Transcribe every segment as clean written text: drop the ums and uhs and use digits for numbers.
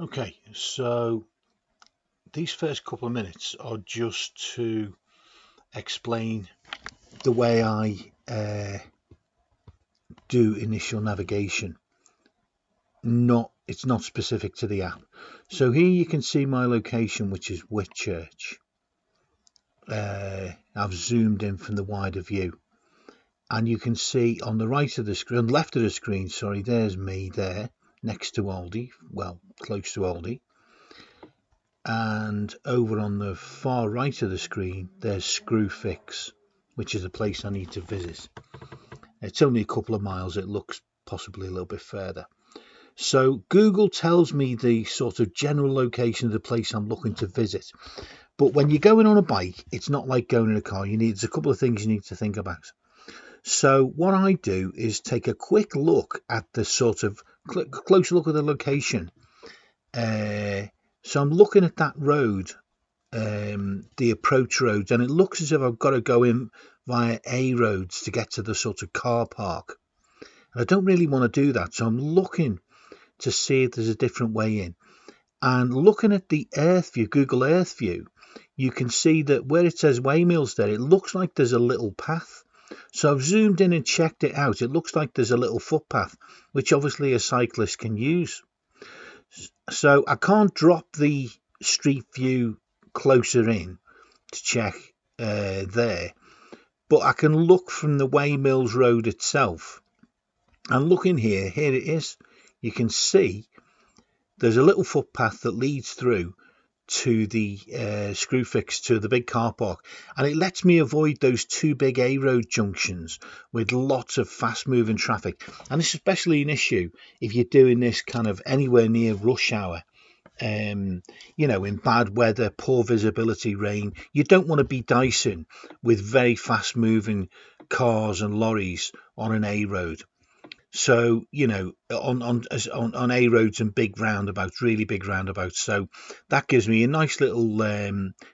Okay, so these first couple of minutes are just to explain the way I do initial navigation. It's not specific to the app. So here you can see my location, which is Whitchurch. I've zoomed in from the wider view, and you can see on the right of the screen, left of the screen, sorry, there's me there next to Aldi, well, close to Aldi. And over on the far right of the screen there's Screwfix, which is a place I need to visit. It's only a couple of miles, it looks possibly a little bit further. So Google tells me the sort of general location of the place I'm looking to visit, but when you're going on a bike, it's not like going in a car. There's a couple of things you need to think about. So what I do is take a quick look at the sort of close look at the location. So I'm looking at that road, the approach roads, and it looks as if I've got to go in via A roads to get to the sort of car park. And I don't really want to do that, so I'm looking to see if there's a different way in. And looking at the Earth view, Google Earth view, you can see that where it says Waymills there, it looks like there's a little path. So I've zoomed in and checked it out. It looks like there's a little footpath, which obviously a cyclist can use. So I can't drop the street view closer in to check there, but I can look from the Waymills Road itself. And looking here it is. You can see there's a little footpath that leads through to the Screwfix, to the big car park, and it lets me avoid those two big A road junctions with lots of fast moving traffic. And it's especially an issue if you're doing this kind of anywhere near rush hour. In bad weather, poor visibility, rain, you don't want to be dicing with very fast moving cars and lorries on an A road. So on A roads and big roundabouts, really big roundabouts. So that gives me a nice little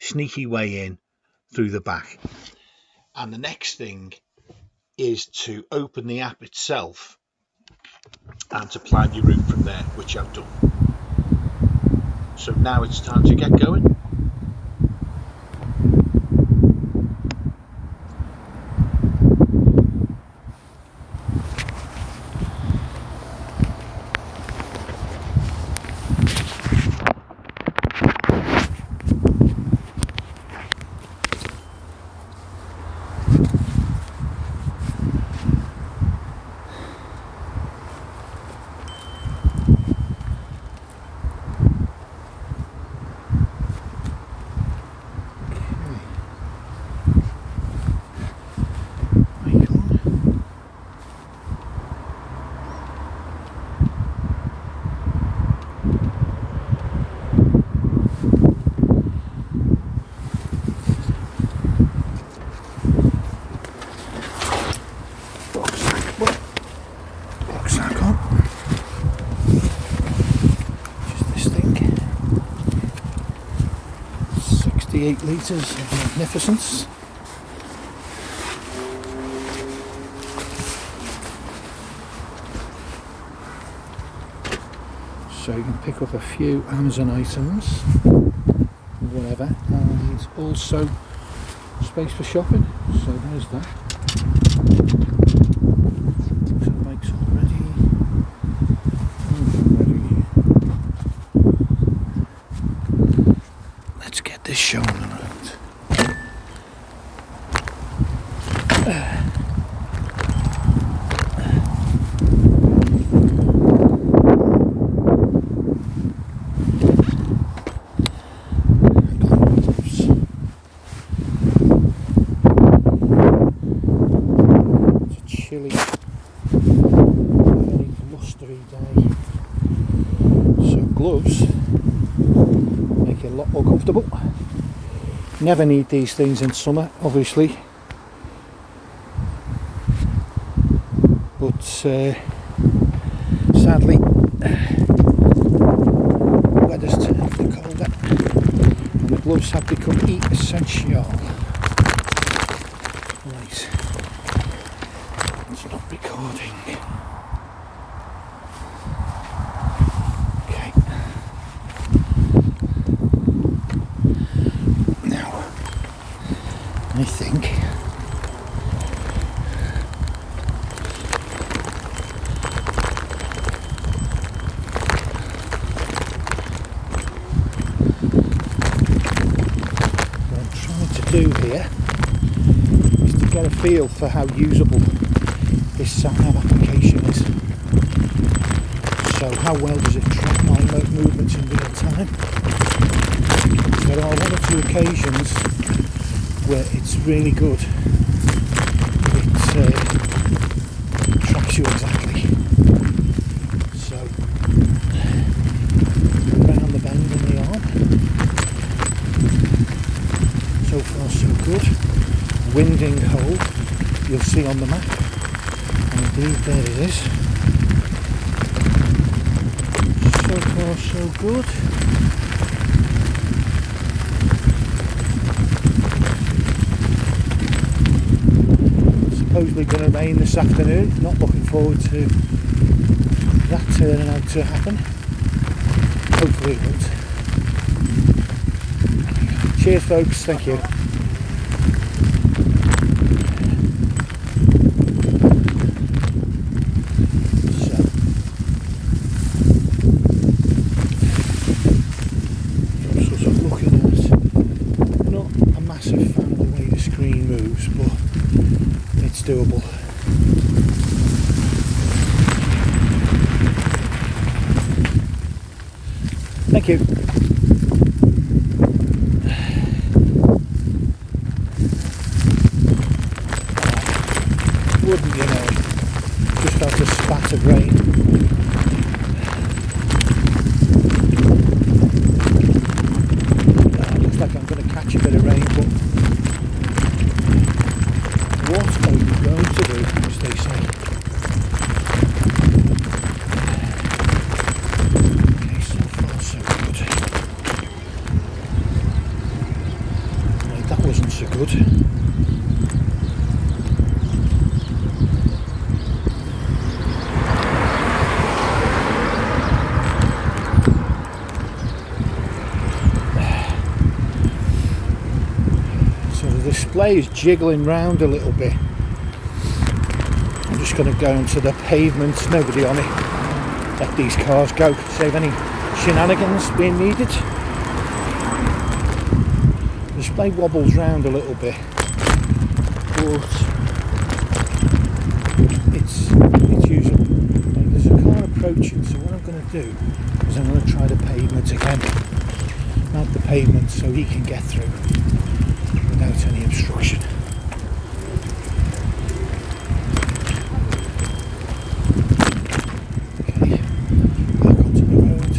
sneaky way in through the back. And the next thing is to open the app itself and to plan your route from there, which I've done. So now it's time to get going. Rucksack on. Just this thing. 68 litres of magnificence. So you can pick up a few Amazon items, whatever, and also space for shopping. So there's that. Mike's already. Let's get this shown around. Chilly, very blustery day, so gloves make it a lot more comfortable. Never need these things in summer, obviously, but sadly the weather's turned colder and the gloves have become essential. Right. It's not recording. Okay. feel for how usable this sat-nav application is. So how well does it track my movements in real time? There are one or two occasions where it's really good. It tracks you exactly. So around the bend in the arm. So far so good. Winding hole, you'll see on the map. And indeed there it is. So far so good. Supposedly going to rain this afternoon. Not looking forward to that turning out to happen. Hopefully it won't. Cheers folks, thank you. Doable. Thank you. Wouldn't you know? Just felt a spat of rain. Looks like I'm going to catch a bit of rain, but what are you going to do, as they say? Okay, so far so good. Right, that wasn't so good. So the display is jiggling round a little bit. I'm just going to go into the pavement, nobody on it. Let these cars go, save any shenanigans being needed. The display wobbles round a little bit, but it's usable. Now, there's a car approaching, so what I'm going to do is I'm going to try the pavement again. Mount the pavement so he can get through without any obstruction. Okay, back onto the road.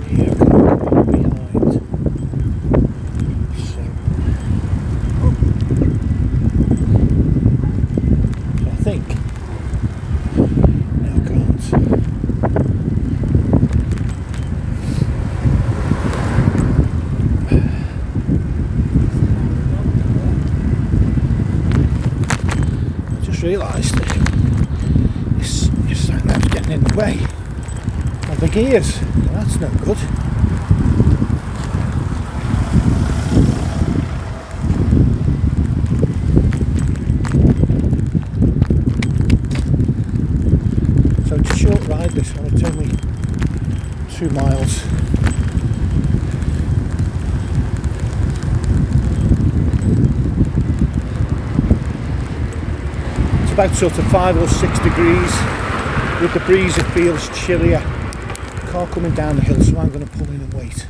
Here I'm going to be behind. So I think now can't. Realised that your sat-nav's getting in the way of the gears. Well, that's no good. So it's a short ride this one, it's only 2 miles. About sort of 5 or 6 degrees. With the breeze it feels chillier. Car coming down the hill, so I'm going to pull in and wait.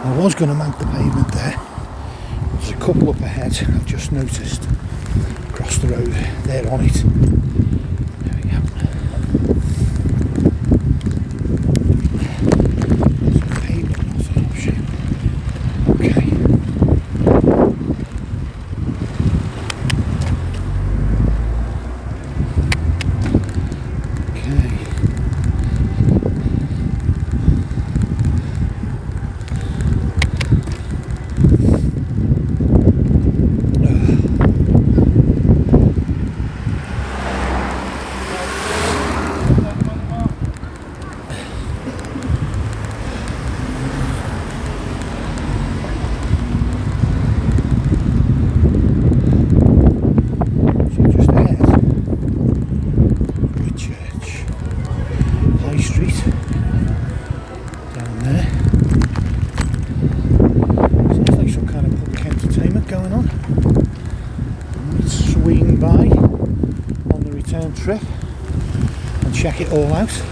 I was going to mount the pavement there. There's a couple up ahead, I've just noticed. Across the road, they're on it. There we go. So pavement not an option. Okay. round trip and check it all out. So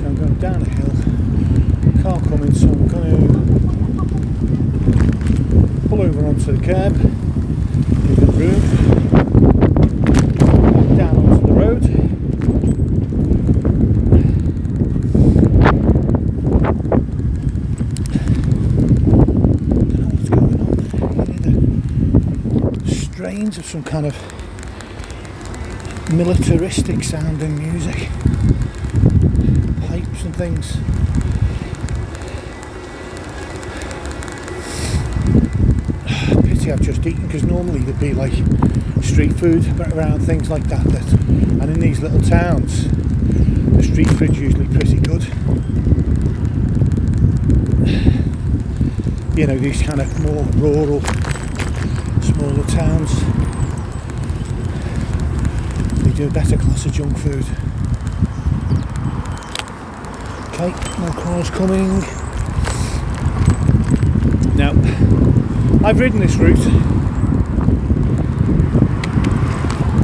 I'm going down a hill, car coming, so I'm going to pull over onto the curb, leave the room, back down onto the road. Of some kind of militaristic sounding music, pipes and things. Pity I've just eaten, because normally there'd be like street food around, things like that, and in these little towns the street food's usually pretty good. You know, these kind of more rural, smaller towns, they do a better class of junk food. Okay, no cars coming. Now, I've ridden this route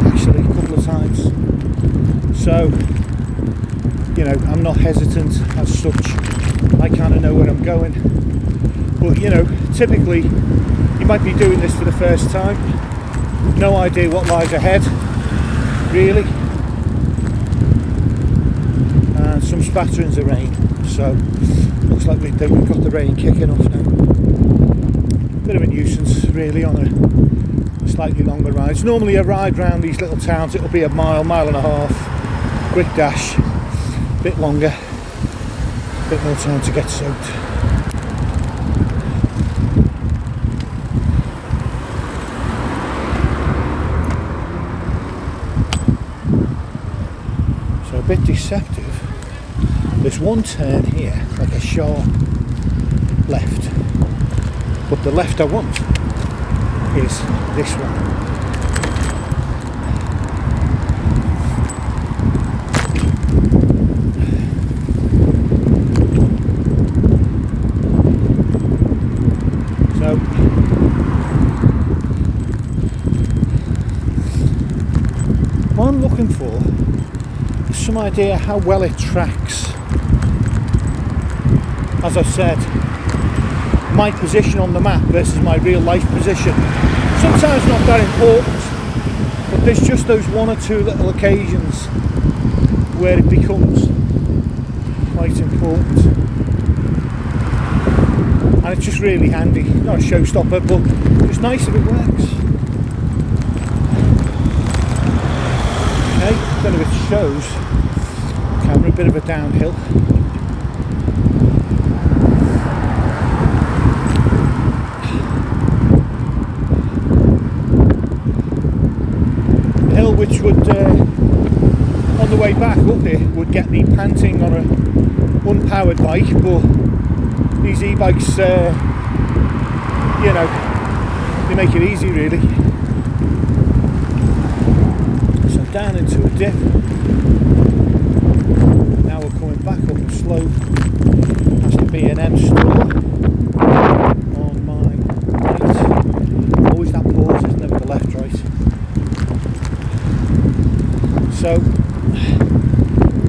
actually a couple of times, so you know, I'm not hesitant as such. I kind of know where I'm going, but you know, typically you might be doing this for the first time, no idea what lies ahead, really, and some spatterings of rain, so looks like we've got the rain kicking off now. Bit of a nuisance really on a slightly longer ride. Normally a ride round these little towns, it'll be a mile and a half, quick dash, bit longer, bit more time to get soaked. A bit deceptive. There's one turn here, like a sharp left, but the left I want is this one. So what I'm looking for, some idea how well it tracks. As I said, my position on the map versus my real life position, sometimes not that important, but there's just those one or two little occasions where it becomes quite important, and it's just really handy. Not a showstopper, but it's nice if it works. Okay, I don't know if it shows. Camera, a bit of a downhill. The hill which would, on the way back up here, would get me panting on a unpowered bike, but these e-bikes, you know, they make it easy really. So down into a dip. Back up the slope past the B&M store on my right. Always that pause, is never the left, right. So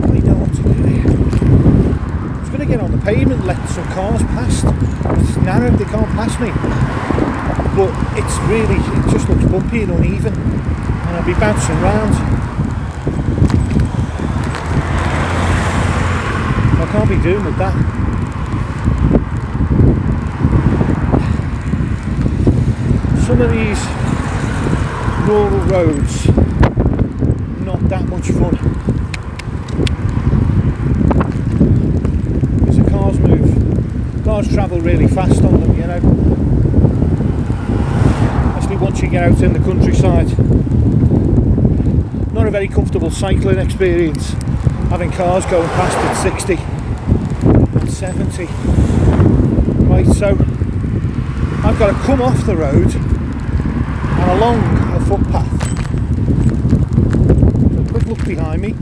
I know what to do here. I was going to get on the pavement, let some cars past. It's narrow, they can't pass me. But it's really, it just looks bumpy and uneven, and I'll be bouncing around. I can't be doing with that. Some of these rural roads, not that much fun. Because the cars move. Cars travel really fast on them, you know. Especially once you get out in the countryside. Not a very comfortable cycling experience, having cars going past at 60. 70. Right, so I've got to come off the road and along a footpath. So a quick look behind me,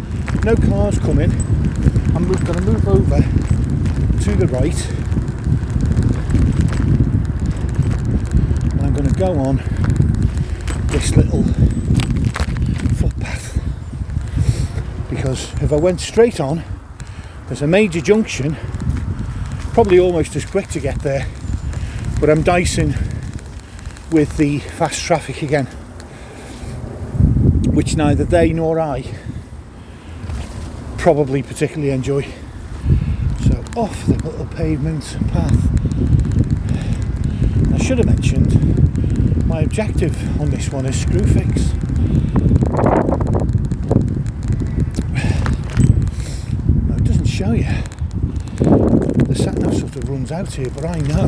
no cars coming. I'm going to move over to the right and I'm going to go on this little footpath, because if I went straight on, there's a major junction, probably almost as quick to get there, but I'm dicing with the fast traffic again, which neither they nor I probably particularly enjoy. So off the little pavement path. I should have mentioned my objective on this one is Screwfix. Now it doesn't show you. The sat nav sort of runs out here, but I know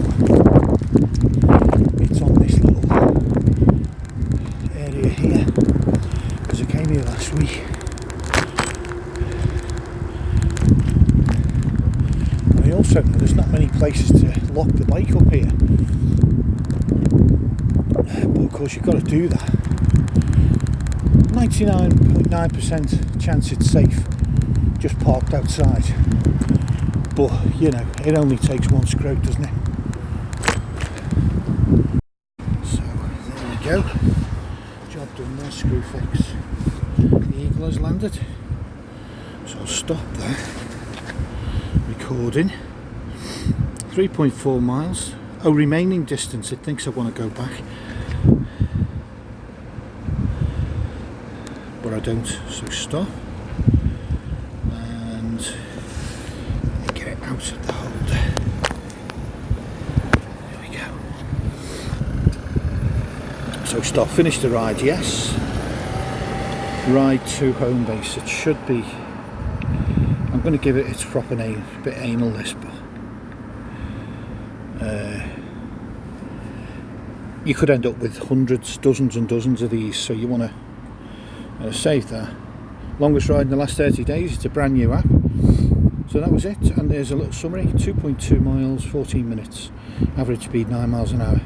it's on this little area here because I came here last week. I also know there's not many places to lock the bike up here, but of course you've got to do that. 99.9% chance it's safe just parked outside, but you know, it only takes one screw, doesn't it? So there we go, job done there, Screwfix. The Eagle has landed, so I'll stop there. Recording. 3.4 miles. Oh, remaining distance, it thinks I want to go back, but I don't, so stop and let me get it out of the holder. There we go. So stop, finish the ride, yes. Ride to home base. It should be, I'm going to give it its proper name, a bit anal this, but you could end up with hundreds, dozens and dozens of these, so you want to save that. Longest ride in the last 30 days, it's a brand new app. So that was it, and there's a little summary. 2.2 miles, 14 minutes, average speed 9 miles an hour.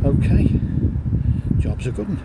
Okay, job's a good one.